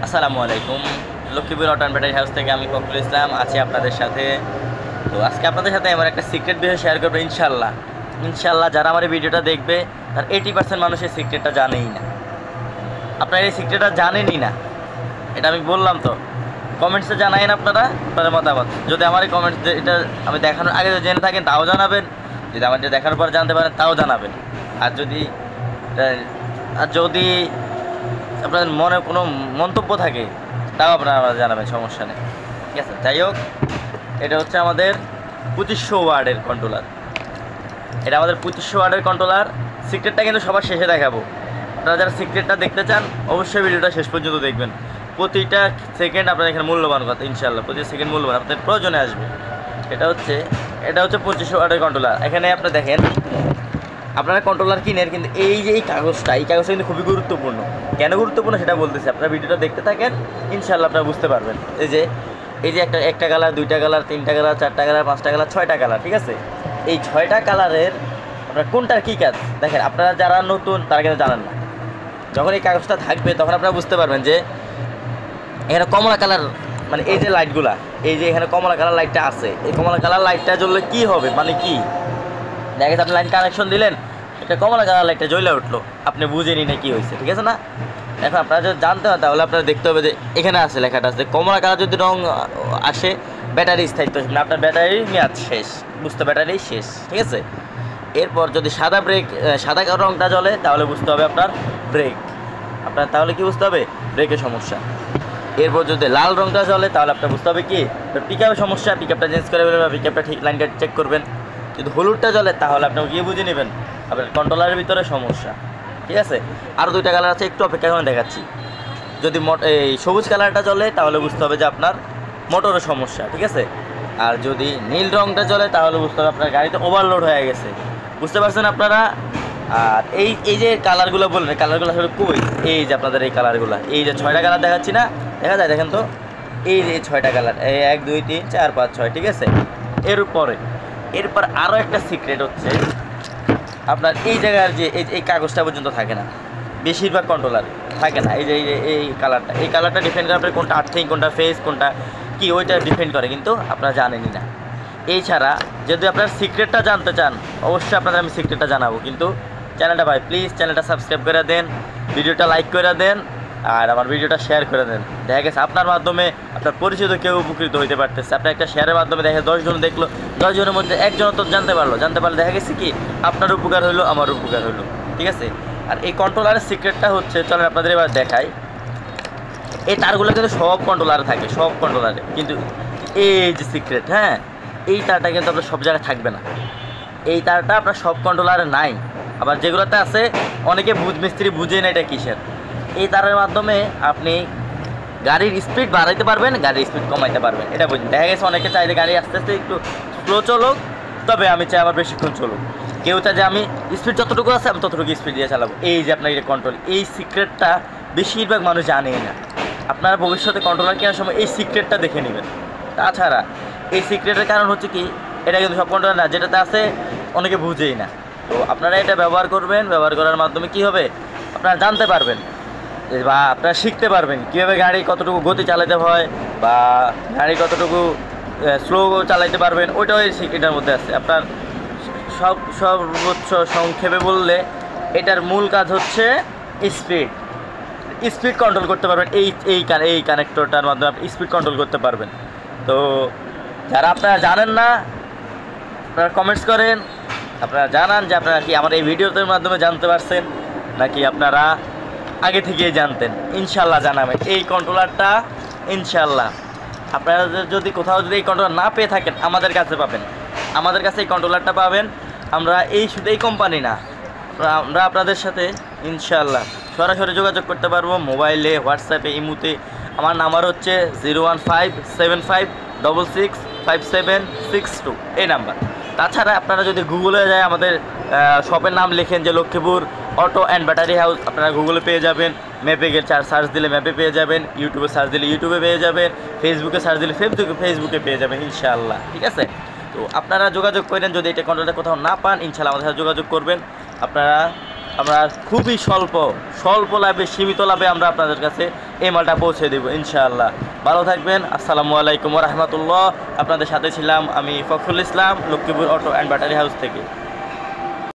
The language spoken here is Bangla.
আসসালামু আলাইকুম। Lakshmipur auto and battery house থেকে আমি ফখরুল ইসলাম আছি আপনাদের সাথে। তো আজকে আপনাদের সাথে আমার একটা সিক্রেট বিষয় শেয়ার করবো ইনশাল্লাহ। যারা আমার এই ভিডিওটা দেখবে তার 80% মানুষ এই সিক্রেটটা জানেই না। আপনারা এই সিক্রেটটা জানেনই না, এটা আমি বললাম তো। কমেন্টসে জানাইন আপনারা আপনাদের মতামত। যদি আমার এই কমেন্টস এটা আমি দেখানোর আগে যদি জেনে থাকেন তাও জানাবেন, যদি আমার দেখানোর পর জানতে পারেন তাও জানাবেন। আর যদি আপনাদের মনে কোনো মন্তব্য থাকে তাও আপনারা জানাবেন, সমস্যা নেই, ঠিক আছে। যাই হোক, এটা হচ্ছে আমাদের 2500 ওয়ার্ডের কন্ট্রোলার। এটা আমাদের 2500 ওয়ার্ডের কন্ট্রোলার। সিক্রেটটা কিন্তু সবার শেষে দেখাবো। আপনারা যারা সিক্রেটটা দেখতে চান অবশ্যই ভিডিওটা শেষ পর্যন্ত দেখবেন। প্রতিটা সেকেন্ড আপনার এখানে মূল্যবান কথা, ইনশাল্লাহ প্রতি সেকেন্ড মূল্যবান, আপনাদের প্রয়োজনে আসবে। এটা হচ্ছে 2500 ওয়ার্ডের কন্ট্রোলার। এখানে আপনি দেখেন, আপনারা কন্ট্রোলার কিনেন, কিন্তু এই যে এই কাগজটা কিন্তু খুবই গুরুত্বপূর্ণ। কেন গুরুত্বপূর্ণ সেটা বলতেছি, আপনারা ভিডিওটা দেখতে থাকেন, ইনশাল্লাহ আপনারা বুঝতে পারবেন। এই যে একটা কালার, 2টা কালার, 3টা কালার, 4টা কালার, 5টা কালার, 6টা কালার, ঠিক আছে। এই 6টা কালারের আপনার কোনটার কী কাজ দেখেন। আপনারা যারা নতুন তারা কিন্তু জানেন না। যখন এই কাগজটা থাকবে তখন আপনারা বুঝতে পারবেন যে এখানে কমলা কালার, মানে এই যে লাইটগুলা, এই যে এখানে কমলা কালার লাইটটা আছে, এই কমলা কালার লাইটটা জ্বললে কী হবে, মানে কি দেখা যাচ্ছে আপনি লাইন কানেকশন দিলেন, একটা কমলা কালার লাইটটা জ্বলে উঠলো, আপনি বুঝেনি না কী হয়েছে, ঠিক আছে না। এখন আপনারা যদি জানতে হয় তাহলে আপনারা দেখতে হবে যে এখানে আছে, লেখাটা আছে কমলা কালার। যদি রং আসে ব্যাটারি স্থায়িত্ব, না আপনার ব্যাটারির মেয়াদ শেষ, বুঝতে ব্যাটারি শেষ, ঠিক আছে। এরপর যদি সাদা রংটা জ্বলে তাহলে বুঝতে হবে আপনার ব্রেক, আপনার তাহলে কি বুঝতে হবে, ব্রেকের সমস্যা। এরপর যদি লাল রংটা জ্বলে তাহলে আপনার বুঝতে হবে কি, পিক আপের সমস্যা, পিক আপটা চেঞ্জ করে ফেলবেন, পিক আপটা ঠিক লাইনটা চেক করবেন। যদি হলুদটা জ্বলে তাহলে আপনাকে গিয়ে বুঝে নেবেন আপনার কন্ট্রোলারের ভিতরে সমস্যা, ঠিক আছে। আরও 2টা কালার আছে, একটু অপেক্ষা করে দেখাচ্ছি। যদি এই সবুজ কালারটা জ্বলে তাহলে বুঝতে হবে যে আপনার মোটরের সমস্যা, ঠিক আছে। আর যদি নীল রংটা জ্বলে তাহলে বুঝতে হবে আপনার গাড়িতে ওভারলোড হয়ে গেছে, বুঝতে পারছেন আপনারা। আর এই যে কালারগুলো বললেন, কালারগুলো আসলে কই, এই যে আপনাদের এই কালারগুলো, এই যে 6টা কালার দেখাচ্ছি না, দেখা যায় দেখেন তো, এই যে 6টা কালার, 1 2 3 4 5 6, ঠিক আছে। এরপর আরও একটা সিক্রেট হচ্ছে, আপনার এই জায়গার যে এই কাগজটা পর্যন্ত থাকে না, বেশিরভাগ কন্ট্রোলার থাকে না। এই কালারটা ডিপেন্ড করে আপনার কোনটা আর্থিং, কোনটা ফেস, কোনটা কি, ওইটা ডিপেন্ড করে, কিন্তু আপনারা জানেনই না। এছাড়া যদি আপনার সিক্রেটটা জানতে চান অবশ্যই আপনাদের আমি সিক্রেটটা জানাবো, কিন্তু চ্যানেলটা ভাই প্লিজ চ্যানেলটা সাবস্ক্রাইব করে দেন, ভিডিওটা লাইক করে দেন, আর আমার ভিডিওটা শেয়ার করে দেন। দেখা গেছে আপনার মাধ্যমে আপনার পরিচিত কেউ উপকৃত হইতে পারতেছে। আপনার একটা শেয়ারের মাধ্যমে দেখে 10 জন দেখলো, 10 জনের মধ্যে একজন তো জানতে পারলে দেখা গেছে কি আপনার উপকার হইলো, আমার উপকার হইলো, ঠিক আছে। আর এই কন্ট্রোলারের সিক্রেটটা হচ্ছে, চলেন আপনাদের এবার দেখাই। এই তারগুলো কিন্তু সব কন্ট্রোলারে থাকে, সব কন্ট্রোলারে, কিন্তু এই যে সিক্রেট, হ্যাঁ, এই তারটা কিন্তু আপনার সব জায়গায় থাকবে না। এই তারটা আপনার সব কন্ট্রোলারে নাই, আবার যেগুলোতে আছে অনেকে মিস্ত্রি বুঝে না এটা কিসের। এই তারের মাধ্যমে আপনি গাড়ির স্পিড বাড়াইতে পারবেন, গাড়ির স্পিড কমাইতে পারবেন, এটা বুঝুন। দেখা গেছে অনেকে চাই যে গাড়ি আস্তে আস্তে একটু স্লো চলুক, তবে আমি চাই আবার বেশিক্ষণ চলুক। কেউ চাই যে আমি স্পিড যতটুকু আছে আমি ততটুকু স্পিড দিয়ে চালাবো। এই যে আপনার এটা কন্ট্রোল, এই সিক্রেটটা বেশিরভাগ মানুষ জানেই না। আপনারা ভবিষ্যতে কন্ট্রোলার কেনার সময় এই সিক্রেটটা দেখে নেবেন। তাছাড়া এই সিক্রেটের কারণ হচ্ছে কি, এটা কিন্তু সব কন্ট্রোলার না, যেটাতে আছে অনেকে বুঝেই না। তো আপনারা এটা ব্যবহার করবেন, ব্যবহার করার মাধ্যমে কি হবে, আপনারা জানতে পারবেন বা আপনারা শিখতে পারবেন কীভাবে গাড়ি কতটুকু গতি চালাতে হয়, বা গাড়ি কতটুকু স্লো চালাইতে পারবেন, ওইটাও এই সিক্রেটের মধ্যে আছে। আপনার সর্বোচ্চ সংক্ষেপে বললে এটার মূল কাজ হচ্ছে স্পিড কন্ট্রোল করতে পারবেন। এই কানেক্টরটার মাধ্যমে আপনি স্পিড কন্ট্রোল করতে পারবেন। তো যারা আপনারা জানেন না, আপনারা কমেন্টস করেন, আপনারা জানান যে আপনারা কি আমার এই ভিডিওদের মাধ্যমে জানতে পারছেন নাকি আপনারা আগে থেকেই জানতেন। ইনশাল্লাহ জানাবেন এই কন্ট্রোলারটা, ইনশাল্লাহ আপনারা যদি কোথাও যদি এই কন্ট্রোলার না পেয়ে থাকেন আমাদের কাছে পাবেন, আমাদের কাছে এই কন্ট্রোলারটা পাবেন। আমরা শুধু এই কোম্পানি না, আমরা আপনাদের সাথে ইনশাল্লাহ সরাসরি যোগাযোগ করতে পারবো, মোবাইলে, হোয়াটসঅ্যাপে, ইমুতে। আমার নাম্বার হচ্ছে 01575665762 এই নাম্বার। তাছাড়া আপনারা যদি গুগলে যায় আমাদের শপের নাম লিখেন যে Lakshmipur auto and battery house, আপনারা গুগলে পেয়ে যাবেন। ম্যাপে গিয়ে সার্চ দিলে ম্যাপে পেয়ে যাবেন, ইউটিউবে সার্চ দিলে ইউটিউবে পেয়ে যাবেন, ফেসবুকে সার্চ দিলে ফেসবুকে পেয়ে যাবেন ইনশাআল্লাহ, ঠিক আছে। তো আপনারা যোগাযোগ করেন, যদি এটা কন্ট্রোলটা কোথাও না পান ইনশাআল্লাহ আমাদের সাথে যোগাযোগ করবেন। আপনারা আমরা খুবই স্বল্প লাভে, সীমিত লাভে আমরা আপনাদের কাছে এই মালটা পৌঁছে দেবো ইনশাআল্লাহ। ভালো থাকবেন। আসসালামু আলাইকুম ওয়া রাহমাতুল্লাহ। আপনাদের সাথে ছিলাম আমি Fakhrul Islam, Lakshmipur auto and battery house থেকে।